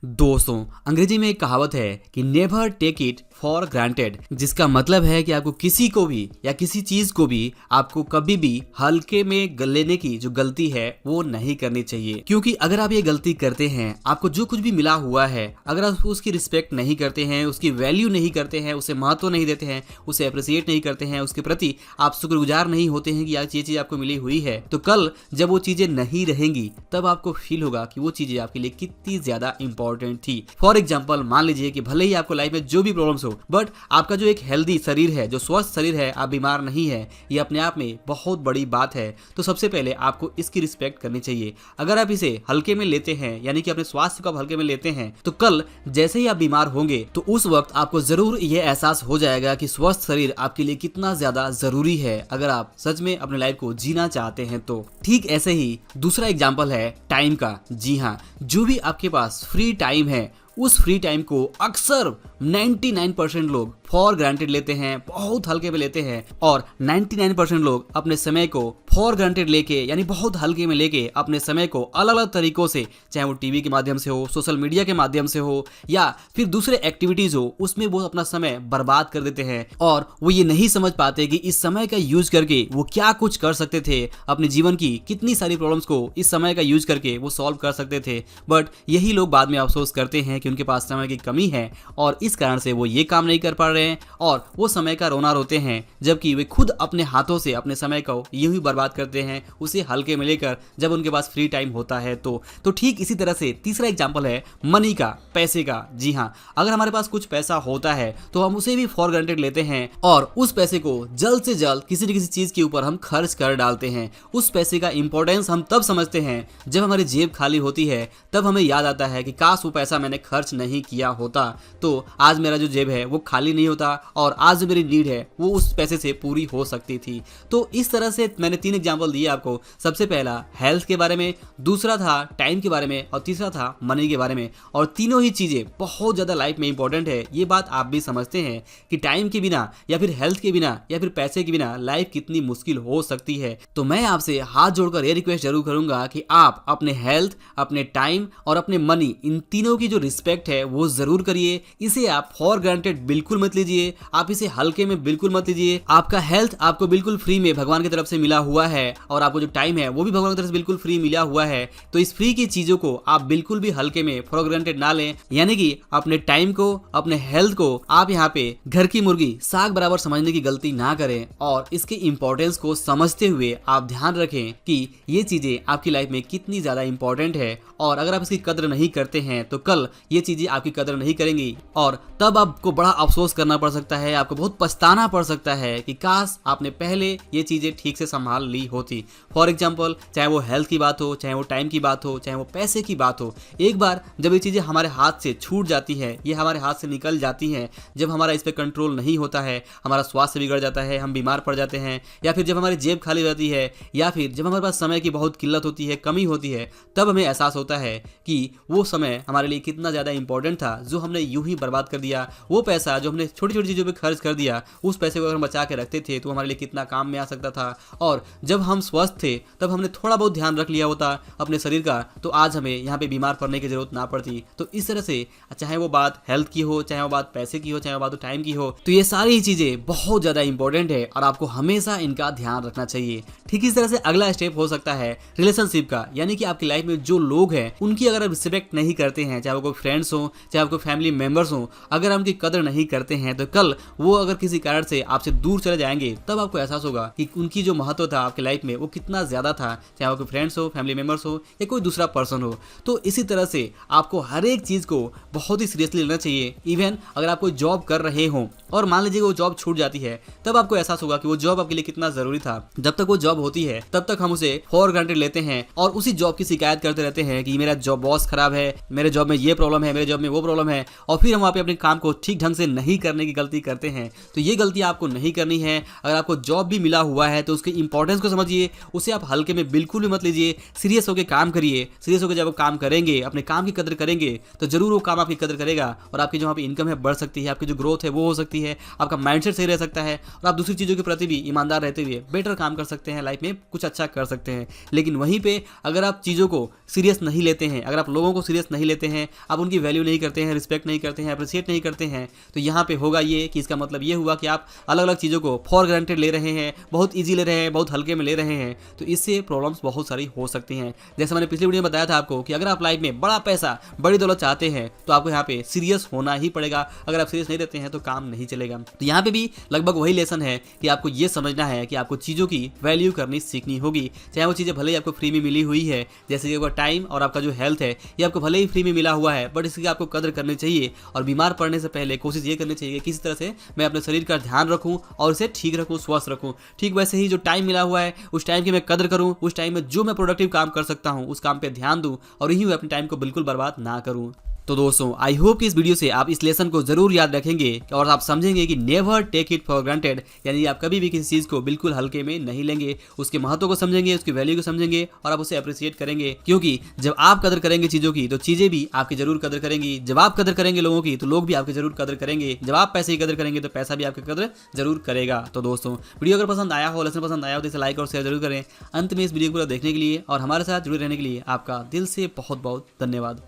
दोस्तों, अंग्रेजी में एक कहावत है कि never take it for granted, जिसका मतलब है कि आपको किसी को भी या किसी चीज को भी आपको कभी भी हल्के में लेने की जो गलती है वो नहीं करनी चाहिए। क्योंकि अगर आप ये गलती करते हैं, आपको जो कुछ भी मिला हुआ है, अगर आप उसकी रिस्पेक्ट नहीं करते हैं, उसकी वैल्यू नहीं करते हैं, उसे महत्व नहीं देते हैं, उसे अप्रिशिएट नहीं करते हैं, उसके प्रति आप शुक्रगुजार नहीं होते हैं कि आज ये चीज आपको मिली हुई है, तो कल जब वो चीजें नहीं रहेंगी तब आपको फील होगा कि वो चीजें आपके लिए कितनी ज्यादा इंपॉर्टेंट थी। फॉर एग्जाम्पल, मान लीजिए कि भले ही आपको लाइफ में जो भी प्रॉब्लम्स हो, बट आपका जो एक हेल्दी शरीर है, जो स्वस्थ शरीर है, आप बीमार नहीं है, ये अपने आप में बहुत बड़ी बात है। तो सबसे पहले आपको इसकी रिस्पेक्ट करनी चाहिए। अगर आप इसे हल्के में लेते हैं, यानी कि अपने स्वास्थ्य को आप हल्के में लेते हैं, तो कल जैसे ही आप बीमार होंगे तो उस वक्त आपको जरूर यह एहसास हो जाएगा कि स्वस्थ शरीर आपके लिए कितना ज्यादा जरूरी है, अगर आप सच में अपने लाइफ को जीना चाहते हैं तो। ठीक ऐसे ही दूसरा एग्जाम्पल है टाइम का। जी हाँ, जो भी आपके पास फ्री टाइम है, उस फ्री टाइम को अक्सर 99% लोग फॉर ग्रांटेड लेते हैं, बहुत हल्के में लेते हैं, और 99% लोग अपने समय को फॉर ग्रांटेड लेके, यानी बहुत हल्के में लेके अपने समय को अलग अलग तरीकों से, चाहे वो टीवी के माध्यम से हो, सोशल मीडिया के माध्यम से हो, या फिर दूसरे एक्टिविटीज हो, उसमें वो अपना समय बर्बाद कर देते हैं। और वो ये नहीं समझ पाते कि इस समय का यूज करके वो क्या कुछ कर सकते थे, अपने जीवन की कितनी सारी प्रॉब्लम्स को इस समय का यूज करके वो सॉल्व कर सकते थे। बट यही लोग बाद में अफसोस करते हैं कि उनके पास समय की कमी है और इस कारण से वो ये काम नहीं कर पा रहे हैं, और वो समय का रोना रोते हैं, जबकि वे खुद अपने हाथों से अपने समय को यूं ही बर्बाद करते हैं, उसे हल्के में लेकर जब उनके पास फ्री टाइम होता है तो ठीक इसी तरह से तीसरा एग्जांपल है मनी का, पैसे का। जी हाँ, अगर हमारे पास कुछ पैसा होता है तो हम उसे भी फॉर ग्रांटेड लेते हैं और उस पैसे को जल्द से जल्द किसी न किसी चीज के ऊपर हम खर्च कर डालते हैं। उस पैसे का इंपॉर्टेंस हम तब समझते हैं जब हमारी जेब खाली होती है, तब हमें याद आता है कि काश वो पैसा मैंने खर्च नहीं किया होता, तो आज मेरा जो जेब है वो खाली नहीं होता और आज जो मेरी नीड है वो उस पैसे से पूरी हो सकती थी। तो इस तरह से मैंने 3 एग्जांपल दिए आपको। सबसे पहला हेल्थ के बारे में, दूसरा था टाइम के बारे में, और तीसरा था मनी के बारे में। और तीनों ही चीजें बहुत ज्यादा लाइफ में इंपॉर्टेंट है। ये बात आप भी समझते हैं कि टाइम के बिना या फिर हेल्थ के बिना या फिर पैसे के बिना लाइफ कितनी मुश्किल हो सकती है। तो मैं आपसे हाथ जोड़कर ये रिक्वेस्ट जरूर करूंगा कि आप अपने हेल्थ, अपने टाइम और अपने मनी, इन तीनों की जो रिस्पेक्ट है वो जरूर करिए। इसे आप फॉर ग्रांटेड बिल्कुल मत लीजिए, आप इसे हल्के में बिल्कुल मत लीजिए। आपका हेल्थ आपको बिल्कुल फ्री में भगवान की तरफ से मिला हुआ है, और आपको जो टाइम है वो भी भगवान की तरफ से बिल्कुल फ्री मिला हुआ है। तो इस फ्री की चीजों को आप बिल्कुल भी हल्के में फॉर ग्रांटेड ना लें, यानी कि अपने टाइम को, अपने हेल्थ को आप यहाँ पे घर की मुर्गी साग बराबर समझने की गलती ना करें, और इसके इंपॉर्टेंस को समझते हुए आप ध्यान रखें कि ये चीजें आपकी लाइफ में कितनी ज्यादा इंपॉर्टेंट है। और अगर आप इसकी कदर नहीं करते हैं तो कल ये चीजें आपकी कदर नहीं करेंगी, और तब आपको बड़ा अफसोस करना पड़ सकता है, आपको बहुत पछताना पड़ सकता है कि काश आपने पहले ये चीजें ठीक से संभाल ली होती। फॉर एग्जाम्पल, चाहे वो हेल्थ की बात हो, चाहे वो टाइम की बात हो, चाहे वो पैसे की बात हो, एक बार जब ये चीजें हमारे हाथ से छूट जाती है, ये हमारे हाथ से निकल जाती हैं, जब हमारा इस पर कंट्रोल नहीं होता है, हमारा स्वास्थ्य बिगड़ जाता है, हम बीमार पड़ जाते हैं, या फिर जब हमारी जेब खाली हो जाती है, या फिर जब हमारे पास समय की बहुत किल्लत होती है, कमी होती है, तब हमें एहसास होता है कि वो समय हमारे लिए कितना ज्यादा इंपॉर्टेंट था, जो हमने यूं ही बर्बाद कर दिया। वो पैसा जो हमने छोटी छोटी चीजों पे खर्च कर दिया, उस पैसे को अगर हम बचा के रखते थे तो हमारे लिए कितना काम में आ सकता था। और जब हम स्वस्थ थे तब हमने थोड़ा बहुत ध्यान रख लिया होता अपने शरीर का, तो आज हमें यहाँ पे बीमार पड़ने की जरूरत ना पड़ती। तो इस तरह से चाहे वो बात हेल्थ की हो, चाहे वो बात पैसे की हो, चाहे वो बात टाइम की हो, तो ये सारी चीजें बहुत ज्यादा इंपॉर्टेंट है और आपको हमेशा इनका ध्यान रखना चाहिए। ठीक इस तरह से अगला स्टेप हो सकता है रिलेशनशिप का, यानी कि आपकी लाइफ में जो लोग हैं उनकी अगर आप रिस्पेक्ट नहीं करते हैं, चाहे वो कोई फ्रेंड्स हो, चाहे आपको फैमिली मेंबर्स हो, अगर उनकी कदर नहीं करते हैं तो कल वो अगर किसी कारण से आपसे दूर चले जाएंगे, तब आपको एहसास होगा कि उनकी जो महत्व था आपकी लाइफ में वो कितना ज्यादा था, चाहे वो कोई फ्रेंड्स हो, फैमिली मेंबर्स हो, या कोई दूसरा पर्सन हो। तो इसी तरह से आपको हर एक चीज को बहुत ही सीरियसली लेना चाहिए। इवन अगर आप कोई जॉब कर रहे हो और मान लीजिए वो जॉब छूट जाती है, तब आपको एहसास होगा कि वो जॉब आपके लिए कितना जरूरी था। जब तक वो जॉब होती है तब तक हम उसे फॉर ग्रांटेड लेते हैं और उसी जॉब की शिकायत करते रहते हैं कि मेरा जॉब बॉस खराब है, मेरे जॉब में ये प्रॉब्लम है, मेरे जॉब में वो प्रॉब्लम है, और फिर हम वहाँ पे अपने काम को ठीक ढंग से नहीं करने की गलती करते हैं। तो ये गलती आपको नहीं करनी है। अगर आपको जॉब भी मिला हुआ है तो उसके इंपॉर्टेंस को समझिए, उसे आप हल्के में बिल्कुल भी मत लीजिए। सीरियस होकर काम करिए। सीरियस होकर जब आप काम करेंगे, अपने काम की कदर करेंगे, तो जरूर वो काम आपकी कदर करेगा और आपकी जो वहाँ पे इनकम है बढ़ सकती है, आपकी जो ग्रोथ है वो हो सकती है, आपका माइंडसेट सही रह सकता है और आप दूसरी चीज़ों के प्रति भी ईमानदार रहते हुए बेटर काम कर सकते हैं, लाइफ में कुछ अच्छा कर सकते हैं। लेकिन वहीं पे अगर आप चीज़ों को सीरियस नहीं लेते हैं, अगर आप लोगों को सीरियस नहीं लेते हैं, आप उनकी वैल्यू नहीं करते हैं, रिस्पेक्ट नहीं करते हैं, अप्रिशिएट नहीं करते हैं, तो यहाँ पे होगा ये कि इसका मतलब ये हुआ कि आप अलग अलग चीज़ों को फॉर ग्रांटेड ले रहे हैं, बहुत ईजी ले रहे हैं, बहुत हल्के में ले रहे हैं, तो इससे प्रॉब्लम्स बहुत सारी हो सकती हैं। जैसे मैंने पिछली वीडियो में बताया था आपको कि अगर आप लाइफ में बड़ा पैसा, बड़ी दौलत चाहते हैं तो आपको यहाँ पे सीरियस होना ही पड़ेगा। अगर आप सीरियस नहीं रहते हैं तो काम नहीं चलेगा। तो यहाँ पे भी लगभग वही लेसन है कि आपको ये समझना है कि आपको चीज़ों की वैल्यू करनी सीखनी होगी, चाहे वो चीज़ें भले ही आपको फ्री में मिली हुई है, जैसे कि आपका टाइम और आपका जो हेल्थ है ये आपको भले ही फ्री में मिला हुआ है, बट इसकी आपको कदर करनी चाहिए। और बीमार पड़ने से पहले कोशिश ये करनी चाहिए कि किसी तरह से मैं अपने शरीर का ध्यान रखूं और इसे ठीक रखूं, स्वस्थ रखूं। ठीक वैसे ही जो टाइम मिला हुआ है उस टाइम की मैं कदर करूं, उस टाइम में जो मैं प्रोडक्टिव काम कर सकता हूं उस काम पे ध्यान दूं और यही अपने टाइम को बिल्कुल बर्बाद ना करूं। तो दोस्तों आई होप कि इस वीडियो से आप इस लेसन को जरूर याद रखेंगे और आप समझेंगे कि never take it for granted, यानी आप कभी भी किसी चीज़ को बिल्कुल हल्के में नहीं लेंगे, उसके महत्व को समझेंगे, उसकी वैल्यू को समझेंगे और आप उसे अप्रिशिएट करेंगे। क्योंकि जब आप कदर करेंगे चीज़ों की तो चीज़ें भी आपकी जरूर कदर करेंगी। जब आप कदर करेंगे लोगों की तो लोग भी आपकी जरूर कदर करेंगे। जब आप पैसे की कदर करेंगे तो पैसा भी आपकी कदर जरूर करेगा। तो दोस्तों वीडियो अगर पसंद आया हो, लेसन पसंद आया हो तो इसे लाइक और शेयर जरूर करें। अंत में इस वीडियो को देखने के लिए और हमारे साथ जुड़े रहने के लिए आपका दिल से बहुत बहुत धन्यवाद।